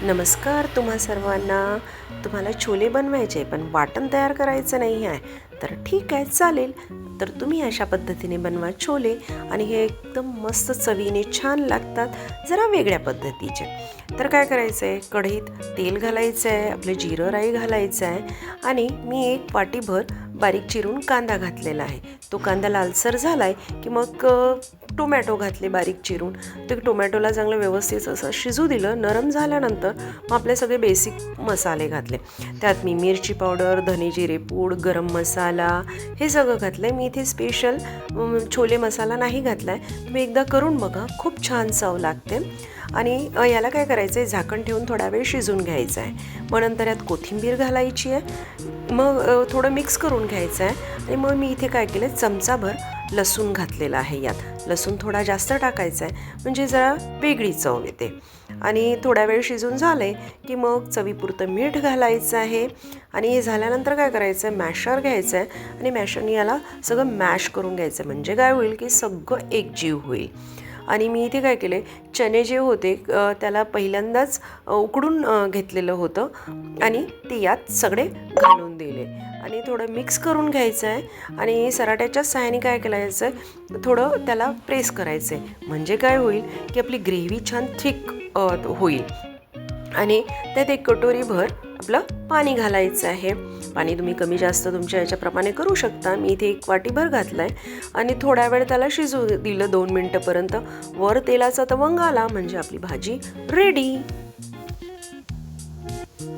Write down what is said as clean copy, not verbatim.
नमस्कार तुम्हा सर्वांना. तुम्हाला छोले बनवायचे पण वाटण तयार करायचं नाही आहे तर ठीक आहे, चालेल. तर तुम्ही अशा पद्धतीने बनवा छोले आणि हे एकदम मस्त चवीने छान लागतात, जरा वेगळ्या पद्धतीचे. तर काय करायचं आहे, कढईत तेल घालायचं आहे, आपलं जिरं राई घालायचं आहे आणि मी एक वाटीभर बारीक चिरून कांदा घातलेला आहे. तो कांदा लालसर झाला आहे की मग टोमॅटो घातले बारीक चिरून. ते टोमॅटोला चांगलं व्यवस्थित असं शिजू दिलं. नरम झाल्यानंतर मग आपले सगळे बेसिक मसाले घातले. त्यात मी मिरची पावडर, धने जिरे पूड, गरम मसाला हे सगळं घातलं आहे. मी इथे स्पेशल छोले मसाला नाही घातला आहे. तुम्ही एकदा करून बघा, खूप छान चव लागते. आणि याला काय करायचं आहे, झाकण ठेवून थोडा वेळ शिजून घ्यायचं आहे. मग नंतर यात कोथिंबीर घालायची आहे. मग थोडं मिक्स करून घ्यायचं आहे. आणि मग मी इथे काय केलं, चमचाभर लसूण घातलेला आहे. यात लसूण थोडा जास्त टाकायचा आहे म्हणजे जरा वेगळी चव येते. आणि थोडा वेळ शिजून झाले की मग चवीपुरतं मीठ घालायचं आहे. आणि हे झाल्यानंतर काय करायचं आहे, मॅशर घ्यायचं आहे आणि मॅशरने याला सगळं मॅश करून घ्यायचं. म्हणजे काय होईल की सगळं एकजीव होईल. आणि मी इथे काय केले, चणे जे होते त्याला पहिल्यांदाच उकडून घेतलेलं होतं आणि ते यात सगळे घालून दिले आणि थोडं मिक्स करून घ्यायचं आहे. आणि सराट्याच्या सहाय्याने काय करायचं आहे, थोडं त्याला प्रेस करायचं आहे. म्हणजे काय होईल की आपली ग्रेव्ही छान थिक होईल. आणि त्यात एक कटोरीभर आपलं पाणी घालायचं आहे. पाणी तुम्ही कमी जास्त तुमच्या याच्याप्रमाणे करू शकता. मी इथे एक वाटीभर घातलं आहे आणि थोड्या वेळ त्याला शिजू दिलं 2 मिनटंपर्यंत. वर तेलाचा तवंग आला म्हणजे आपली भाजी रेडी.